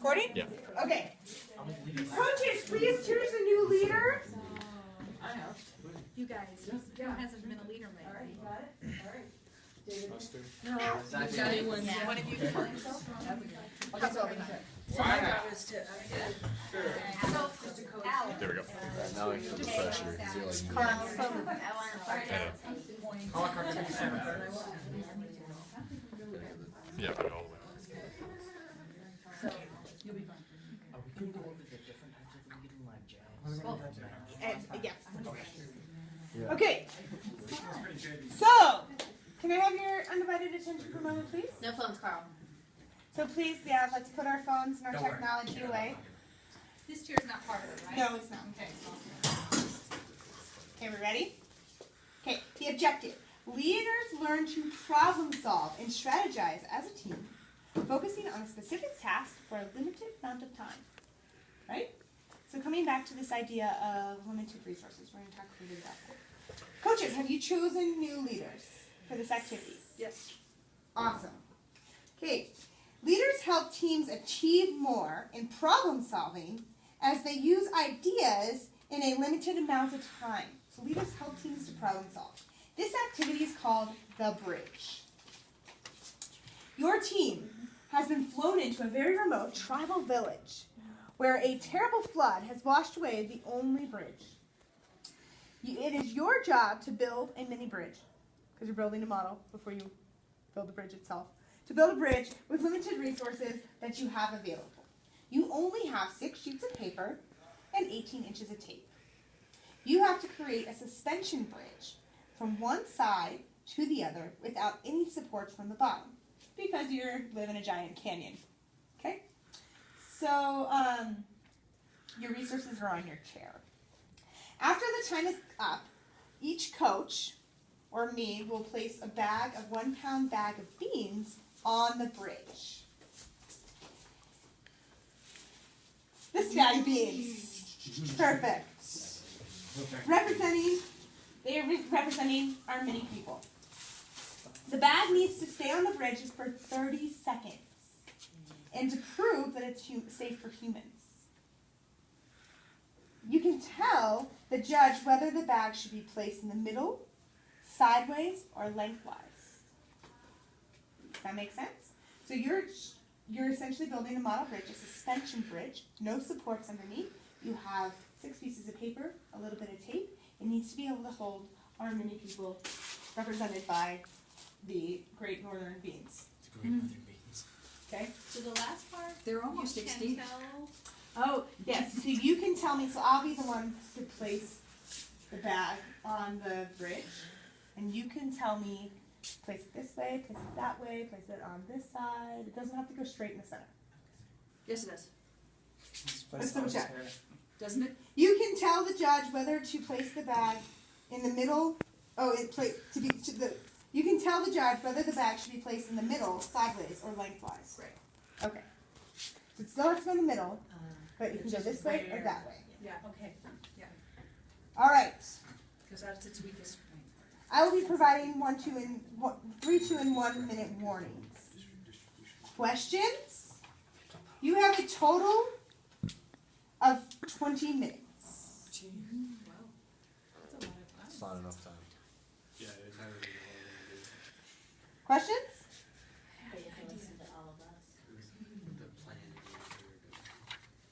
Recording? Yeah. Okay. Coaches, please choose a new leader. You guys, there hasn't been a leader lately. All right, you got it? All right. David? No, I've got it. Yeah. One of you can tell yourself? That's all we got. So my job is to, There we go. Now I feel the pressure. Yeah, put it all the way on. You'll be fine. We can go over the different types of leading, like jazz. yes. Okay. So, can I have your undivided attention for a moment, please? No phones, Carl. So please, yeah, let's put our phones and our technology away. This chair's not part of it, right? No, it's not. Okay, we ready? Okay, the objective. Leaders learn to problem solve and strategize as a team, focusing on a specific task for a limited amount of time. Right? So coming back to this idea of limited resources, we're going to talk a little bit about that. Coaches, have you chosen new leaders for this activity? Yes. Awesome. Okay. Leaders help teams achieve more in problem solving as they use ideas in a limited amount of time. So leaders help teams to problem solve. This activity is called the bridge. Your team has been flown into a very remote tribal village where a terrible flood has washed away the only bridge. It is your job to build a mini bridge, because you're building a model before you build the bridge itself. To build a bridge with limited resources that you have available. You only have 6 sheets of paper and 18 inches of tape. You have to create a suspension bridge from one side to the other without any supports from the bottom, because you live in a giant canyon. Okay? So, your resources are on your chair. After the time is up, each coach, or me, will place a 1 pound bag of beans on the bridge. This bag of beans. Perfect. They are representing our mini people. The bag needs to stay on the bridge for 30 seconds and to prove that it's safe for humans. You can tell the judge whether the bag should be placed in the middle, sideways, or lengthwise. Does that make sense? So you're essentially building a model bridge, a suspension bridge, no supports underneath. You have 6 pieces of paper, a little bit of tape. It needs to be able to hold our mini people represented by the Great Northern Beans. Okay? So the last part, They're almost you can extinct. tell. Oh, yes. So you can tell me, so I'll be the one to place the bag on the bridge. And you can tell me, place it this way, place it that way, place it on this side. It doesn't have to go straight in the center. Yes, it does. Let's double check. Doesn't it? You can tell the judge whether to place the bag in the middle. You can tell the judge whether the bag should be placed in the middle, sideways, or lengthwise. Right. Okay. So it still has to go in the middle, but you can go this way or that way. Yeah, okay. Yeah. All right. Because that's its weakest point. I will be providing 3, 2, and 1 minute warnings. Questions? You have a total of 20 minutes. Wow. That's a lot of time. It's not enough time. Yeah, it's not really Questions?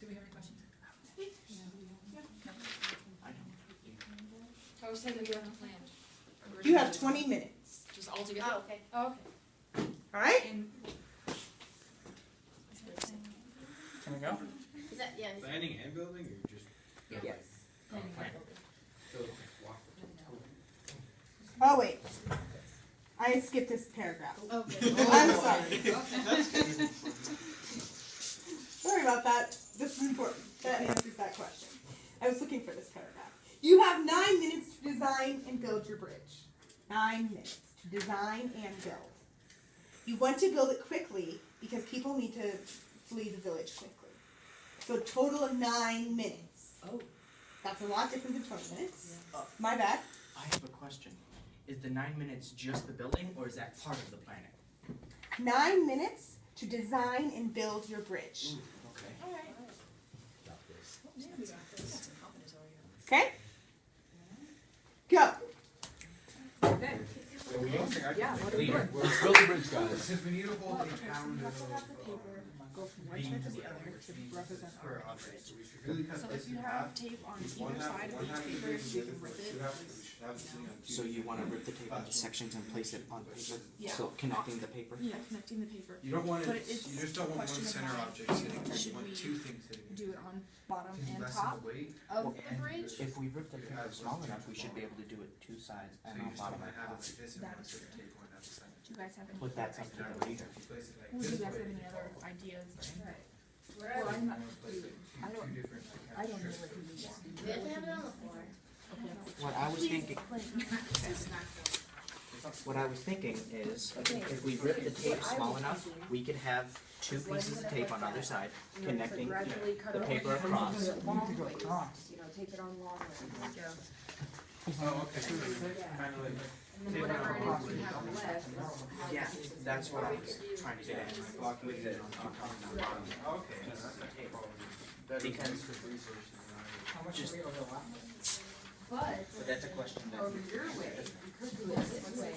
Do we have any questions? I was thinking you have a plan. You have 20 minutes. Just all together? Oh, okay. Oh, okay. All right? And Can we go? Is that, yeah. Planning and building, or just? Yes. planning Okay. and building. So, walk. Oh, wait. I skipped this paragraph. Okay. I'm sorry. Sorry about that. This is important. That answers that question. I was looking for this paragraph. You have 9 minutes to design and build your bridge. 9 minutes to design and build. You want to build it quickly because people need to flee the village quickly. So a total of 9 minutes. Oh. That's a lot different than 20 minutes. Yeah. My bad. I have a question. Is the 9 minutes just the building, or is that part of the planning? 9 minutes to design and build your bridge. Alright. Got this. Okay? Go. Okay. Yeah, what are we Leader, doing? Let's build the bridge, guys. Since we need to hold a pound Let's have the of paper go from one side to the other to represent our square bridge. objects, so we should really cut So this if in you half. have tape on One either half, side of one each half paper, is you the can other, rip we it. should have it sitting on two. So you want to rip the tape into sections and place it on paper? Yeah. So connecting the paper? Yeah, connecting the paper. You don't want But it, it's you just don't a want one question of center how object sitting there, should you want we two things sitting there. Do it on bottom Can you and lessen top the weight? of the bridge. If we rip the paper small enough, we should be able to do it two sides So and you on just don't bottom wanna and have it top. like this and That one is certain true. tape going down the side. Do you guys have any? But that's up to the leader. If you place it like Well, do this you guys way, have any other ideas? Well, Well, I'm not. place it I two don't. different I don't know strips. what he needs. We have to have it on the floor. What I was thinking, It's not what I was thinking is, if we rip the tape small enough, we could have two pieces of tape on either side, connecting the paper across. You know, take it on long ways. Oh, okay, so kind of like. And then whatever it is we have left. Yeah, that's what I was trying to get at. With the Okay. pieces of tape. That is Because- good research. How much is overlap? But So that's a question that. over your way, you could do it this way,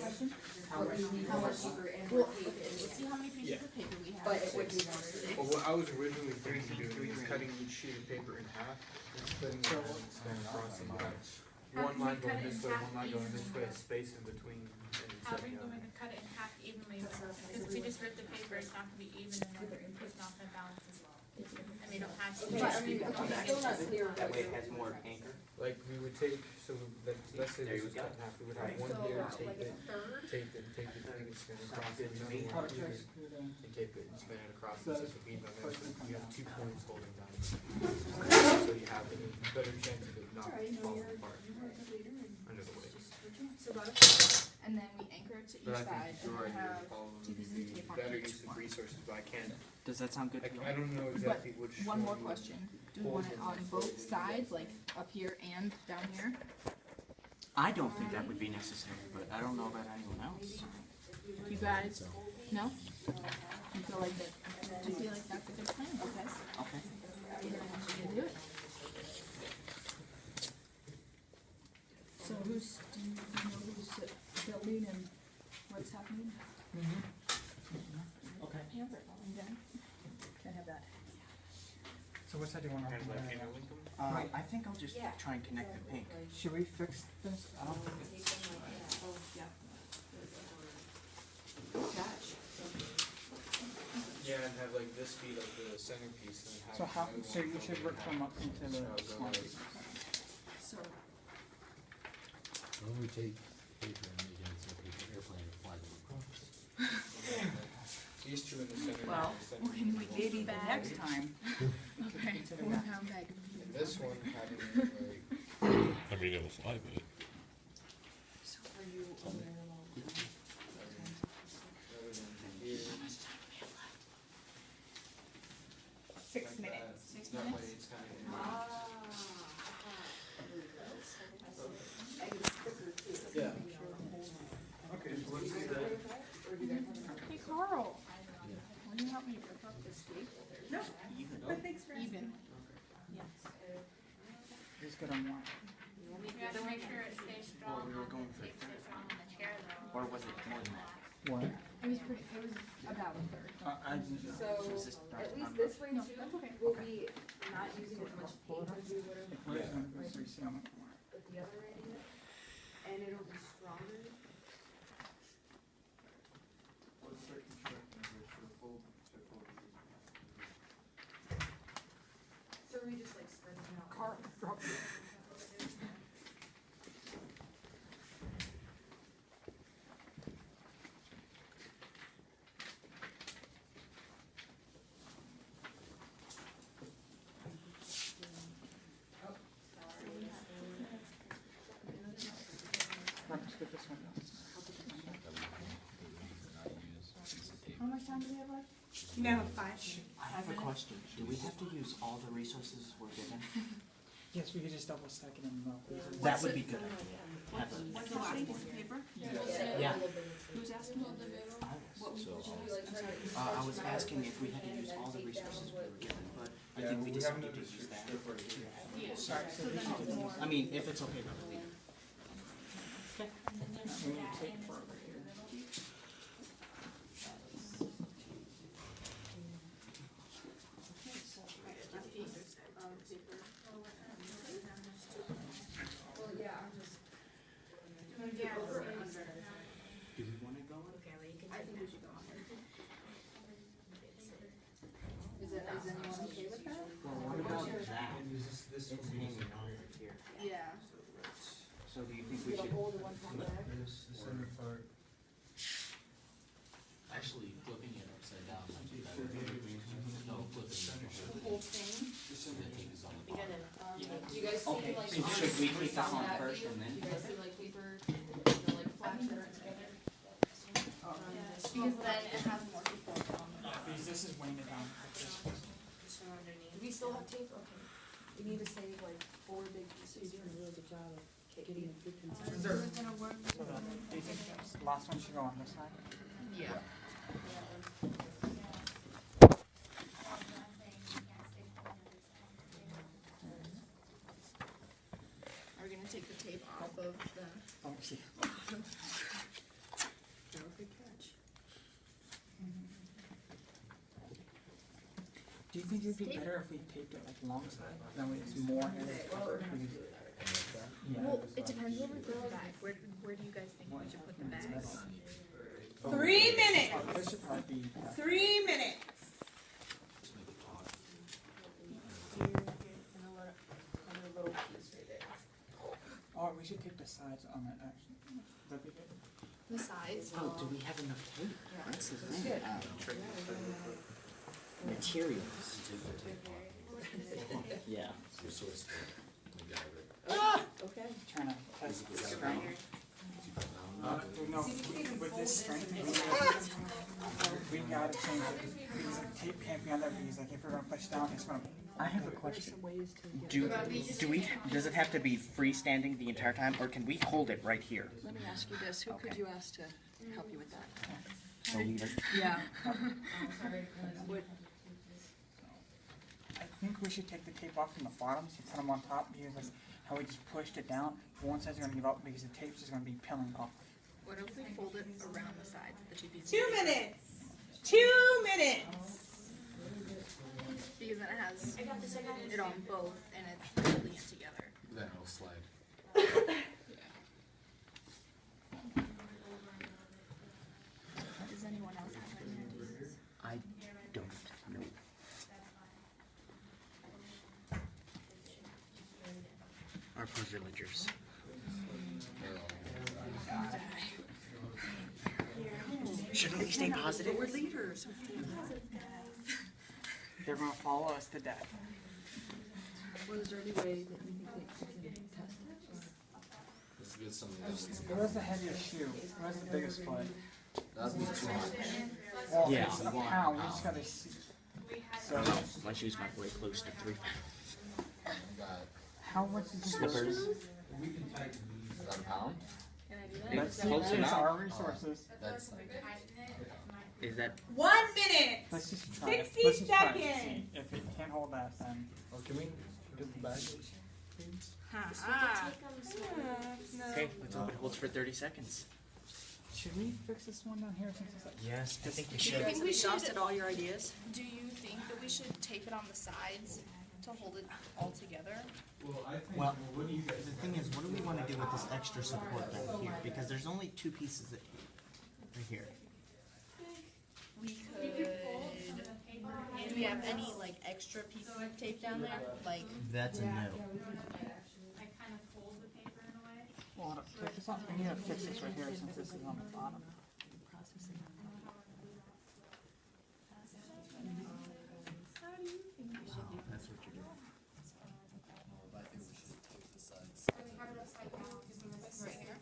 How but much? you need more paper and Well, more tape. let's see how many pieces of paper we have. But it would be more safe. Well, what I was originally thinking of doing is cutting each sheet of paper in half and splitting it and then crossing it out. One can we line cut going it this in way, half one line going this way, evenly? a space in between, and How are setting we up. going to cut it in half evenly? Because if we just rip the paper, it's not gonna be even and then it's not gonna balance as well. And they don't have to. But I mean, it's still not clear That what way you're. it has more anchor. Like, we would take, so that, let's say There this you is go. cut in half, we would have one So, here, like tape a it, third? tape it, and spin it across it, another one here, and tape it and spin it across, and this would be the middle, so you have 2 points holding down. So you have a better chance of it not falling apart under the weight. So about a third, and then we anchor it to But each I side, think and your then idea have of following two pieces of would be tape on better each use of one. resources, but I can't, Does that sound good to you? I don't know exactly which One more would- question. Do we want it on both sides, like up here and down here? I don't think that would be necessary, but I don't know about anyone else. You guys, no? You feel like that, do you feel like that's a good plan? Okay. Okay. You can do it. So who's, do you know who's building and what's happening? Okay. Yeah, but I'm done. Can I have that? So what's that you want to kind of like do? handling them. I think I'll just try and connect the pink. Should we fix this? I don't think it's. Oh, yeah. Yeah, and have like this be like the centerpiece and have. So how, another so one you should over work here. them up into the So small go pieces. So, Why don't we take paper and make it into a paper airplane and fly them across? These two in the center. well, and the center. Maybe the next time. okay, Consider 1 that. pound bag. And this one having like. I mean, it'll fly, but. So are you aware of all of that? Rather than here. 6 like minutes. that. 6 That minutes? way it's kind of. Yeah. Okay, so let's do that. Hey Carl, will you help me rip up this tape? No. Even. Yes. Just get them one. You gotta make sure it stays strong. Well, we were going for It stays strong on the chair though. Or was it more than that? What? It was pretty, it was about a third. I didn't know. So, Was this dark at least on- this way No, too, that's okay. we'll be not using as much tape as we would have The first one was 3 cm. with the other idea, and it'll be stronger. Let's start constructing this for full. So we just like spread them out. Carl, drop it. Let's get this one. How much time do we have left? You now have 5. I have a question. Do we have to use all the resources we're given? Yes, we could just double stack it in the milk. That would be a good idea. Have a, What's the last piece of paper? yeah. Who's asking? I was. I was asking if we had to use all the resources we were given, but think we just need to use that? I mean, if it's okay with the leader. We need tape for over here. Well, yeah, I'm just. Do we want to go? I think we should go on there. Is anyone okay with that? Well, what about that? It's hanging on right here. Yeah. So do you think we should? Actually, flipping it upside down might be better. No, flipping it. The whole thing? The tape is on the bottom. Do you guys see Okay, like? so should we take this on first and Do then? you guys see like paper, like flaps that are together? Because then it has more support on the. Because this is weighing it down. Do we still have tape? Okay. We need to save like 4 big pieces. You're doing a really good job of getting a good consensus. So do you think the last one should go on this side? Yeah. Are we gonna take the tape off of the? Oh, see. Good catch. Do you think it would be better if we taped it like long side? That way it's more air covered. Yeah. Well, it depends where we put the bag. Where do you guys think we should put the bags? 3 minutes. Oh, this should probably be. 3 minutes. Just make it taut. Here, and another little piece right there. Oh, we should tape the sides on it actually. That'd be good. The sides. Oh, do we have enough tape? That's the thing. Materials. Yeah. You're so scared. You got it. Okay. Trying to test the strength. No, with this strength, we gotta change it. Because the tape can't be on there because like if we're gonna push down, it's gonna. I have a question. Does it have to be freestanding the entire time, or can we hold it right here? Let me ask you this, who Okay. could you ask to help you with that? The leader. Yeah. I think we should take the tape off from the bottom, so put them on top because that's how we just pushed it down. One side's gonna give out because the tape's just gonna be peeling off. What if we fold it around the sides of the two pieces? 2 minutes. 2 minutes. Because then it has it on both and it's holding it together. Then it'll slide. Does anyone else have any ideas? I don't know. Our poor villagers. Shouldn't we stay positive? We're leaders. We stay positive, guys. They're gonna follow us to death. Well, is there any way that you think they can test it? Let's get some of those. Who has the heaviest shoe? Who has the biggest foot? That'd be too much. Well, Yeah. it's a pound. We just gotta see. So, My shoes might weigh close to 3 pounds. Got how much is the Slippers. is that a pound? Can I do that? It's close It's enough. our resources. That's Is that 1 minute. Let's just try it. 60 Let's just try it. seconds. See. If it can't hold that, then. Oh, can we get the bag? okay? Let's hope it holds for 30 seconds. Should we fix this one down here since it's like. Yes, I think we Do you should. guys have exhausted all your ideas? Do you think that we should tape it on the sides to hold it all together? Well, the thing is, what do we want to do with this extra support down here? Because there's only 2 pieces that right here. We could. Do we have any like extra pieces of tape down there? Like. That's a no. I kind of fold the paper in a way. Well, hold up. Take this off. We need to fix this right here since this is on the bottom. How do you think we should do? That's what you're doing. I think we should take the sides. Right here.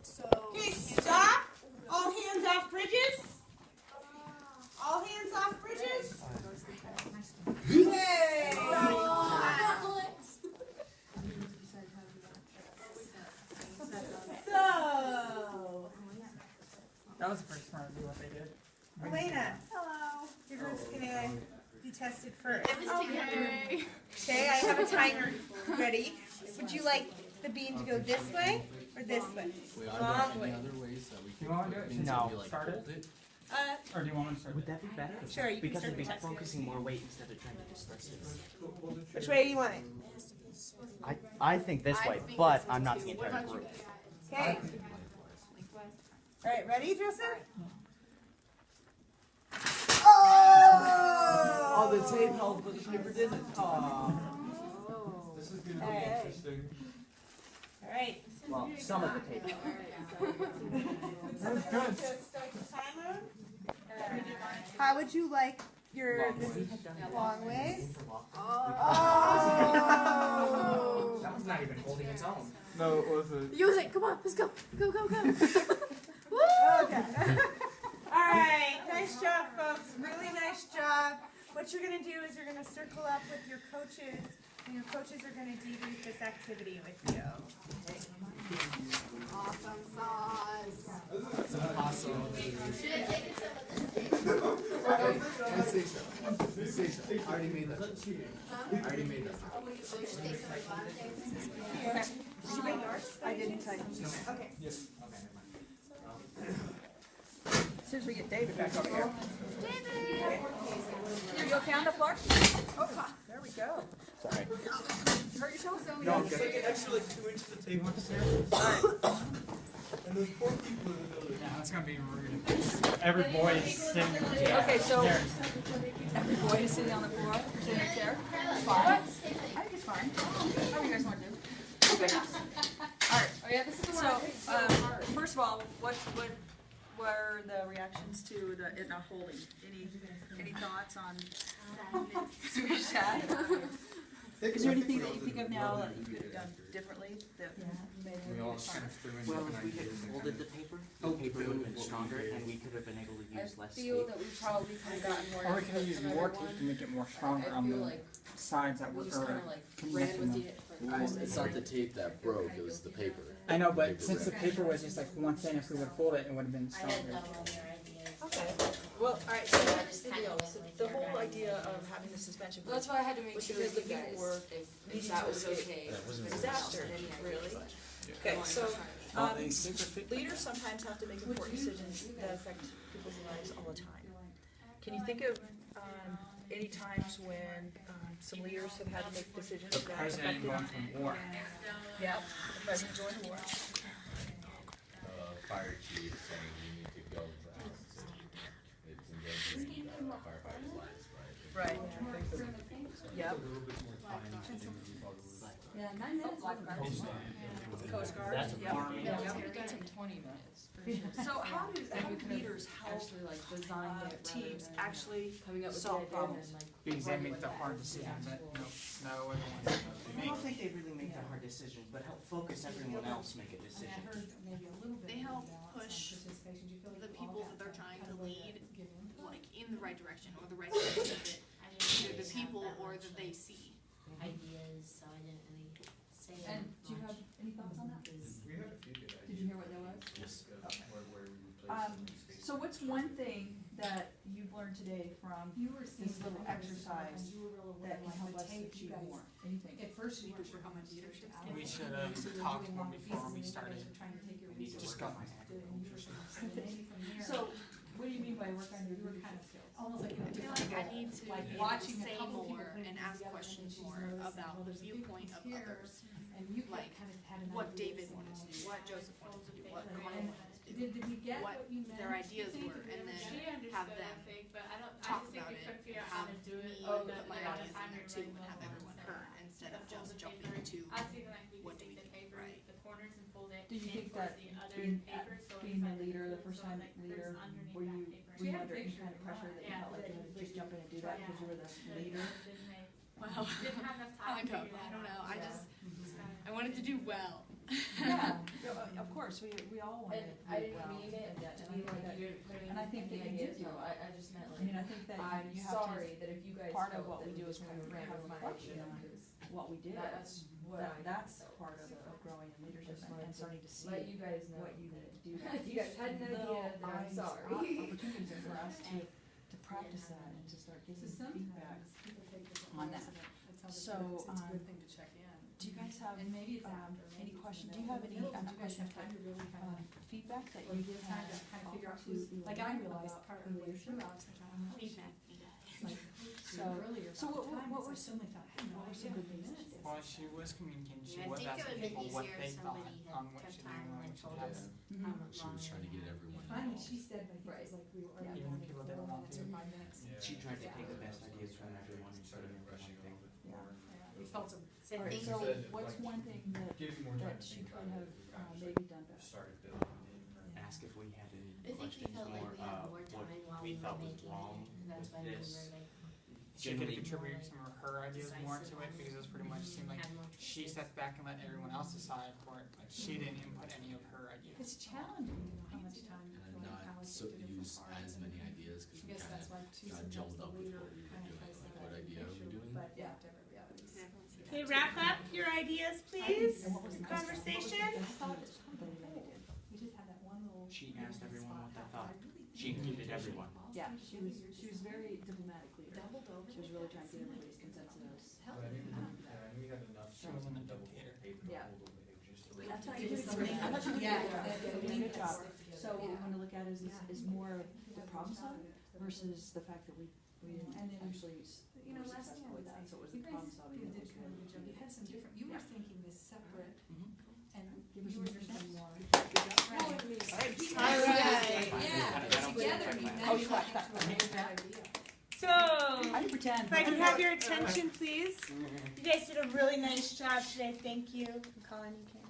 So. Okay, stop. All hands off bridges. All hands off bridges. Okay. You're just gonna be tested first. Okay. Okay, I have a timer ready. Would you like the bean to go this way or this way? Long way. You want to do it? No. Start it? Or do you want me to start Would it? that be better? Sure, you can Because start it'd be the test. focusing more weight instead of trying to disperse it. Which way do you want it? I think this way, but I'm not the entire group. Okay. All right, ready, Joseph? Oh! the tape held, but the paper didn't. This is gonna be Okay. interesting. All right. Well, some of the tape. That was good. Start the timer. How would you like your long ways? Oh! That was not even holding its own. No, it wasn't. Use it. Come on, let's go. Go, go, go. Okay. All right. Nice job, folks. Really nice job. What you're going to do is you're going to circle up with your coaches, and your coaches are going to debrief this activity with you. Awesome sauce. Awesome. I already made that. I already made that. Here. Did you bring yours? I didn't tell you. Okay. Yes. As soon as we get David back over here. David! Are you okay on the floor? Oh, there we go. Sorry. You hurt yourself? No, I'm It's good. like an extra like 2 inches of tape upstairs. And those poor people in the building. Yeah, that's gonna be rude. Every boy is sitting. Okay, so Here. every boy is sitting on the floor, sitting in a chair. It's fine. I think it's fine. Whatever you guys want to do. Okay. All right. Oh yeah, this is the So, one. first of all, what were the reactions to it not holding? Any thoughts on? Super sad. Is there anything that you think of now that you could have done differently? That made We it all fun? kind of threw in Well, different if we had ideas and folded the paper would have been stronger, and we could have been able to I use less feel tape. that we probably could have gotten more. Or we could have used from more everyone. tape to make it more stronger I on feel the like sides that we were just kind of like ran connecting with them. it. It's not the tape that broke, it was the paper. I know, but since the paper was just like one thing, if we would fold it, it would have been I had stronger. done all their ideas. Okay. Well, all right. So here's the deal. So the whole idea of having the suspension Well, that's why I had to make was sure because that the you people guys, were if that was okay. disaster, really. Okay, so leaders sometimes have to make important decisions that affect people's lives all the time. Can you think of any times when some leaders have had to make decisions The that president affected? going from war. Yeah, the president joined war. Fire chief saying you need to go for house. It's endangering firefighters' lives, right? Right. Yep. Yeah, 9 minutes. Coast Guard. That's a Yep. farm. Yep. It's in 20 minutes. So how do leaders help Actually like design it teams rather than actually coming up with solve the idea problems? and then like. Because they make the hard decisions that no other ones I don't think they really make the hard decisions, but help focus everyone else make a decision. They help push the people that they're trying to lead, like, in the right direction, or the right direction that either the people or that they see. Ideas, so I didn't really say And much. do you have any thoughts on that? We had a few good ideas. Did you hear what that was? Yes. Where we replaced So what's one thing that you've learned today from this little exercise that can help us achieve more? Anything? At first you were Work on my leadership skills. We should have talked more before we started. We need to Just work got on my that. So, what do you mean by work on your leadership skills? almost like I feel like I need to Like be able to watching a say couple more people and ask questions more about the viewpoint of others. and you Like, kind of had an What idea David saying, wanted to do, what Joseph wanted to do, what And Connor wanted to do, Did we get what what you meant? their ideas were, and then have them talk about it, and have me put my ideas in there too, and have everyone heard, instead of just jumping to what do we think, right? Do you think that being the leader, the first time leader, were you under any kind of pressure that you felt like you had to just jump in and do that because you were the leader? Well, I don't know, I wanted to do well. Yeah, of course, we all want to do I didn't well. mean it to be like you didn't put And I think that you ideas, did do no, well. I just meant I mean, like, I think that I'm you have to, sorry that if you guys part of felt what that we do is just kind of ran have a with my reflection idea, on 'cause what we did. that's what I That's felt. part of growing in leadership and starting to see Let you guys know. what you need to do. If you guys had an idea, then I'm sorry. Opportunities for us to practice that and to start getting feedback on that. So, do you guys have, any questions, do you have any, questions, feedback that you can offer to, like I realized partly through So what were some good things? Well, she was communicating, she I was think it asking would have people been what easier they if thought somebody on had what kept should time do and and told what us should how long. She was trying to get everyone Finally, involved. she said, like, it was like we were already even on the it people for that don't 4 want minutes to. or 5 minutes. She tried to take the best ideas from everyone and put them into one thing. We felt some. So I think So what's one thing that she could have maybe done better? Ask if we had any I think we questions felt like more, we had more time while we we were thought was making wrong it, and that's with when we this. were like, She could Generally, contribute some of her ideas more to it because it was pretty much seemed like had more she choices. stepped back and let everyone else decide for it, but she didn't input any of her ideas. It's challenging to know how much time to And like not allocate so to different use parts. as many ideas, cause I we guess kinda that's why too got sometimes jumbled the up with leader what we were kind of doing, plays like that what idea are we picture, doing? but yeah, different realities. Okay, wrap up your ideas, please. Conversation. We just had that one little. She asked everyone what they thought. She included everyone. Yeah, she was very diplomatic leader. Doubled over. She was really trying to get everybody's consensus. But I mean, we had enough. She wasn't a dictator. Yeah. That's Like, how you do just it. something- That's how you do Yeah, it. yeah, You did a good job. yeah. So what we're gonna look at is more of the problem solving versus the fact that we didn't And then, actually you know, were last thing I successful would with that. say, So it was you the guys problem solving did that a was really good job. You had some different, you were Yeah. thinking this separate, Mhm. and Give you us were some thinking more. more. All right. Yeah, together, we Oh, you got that. to a really good idea. So, I didn't pretend. if I can have your attention, please. You guys did a really nice job today. Thank you. Colin, you can.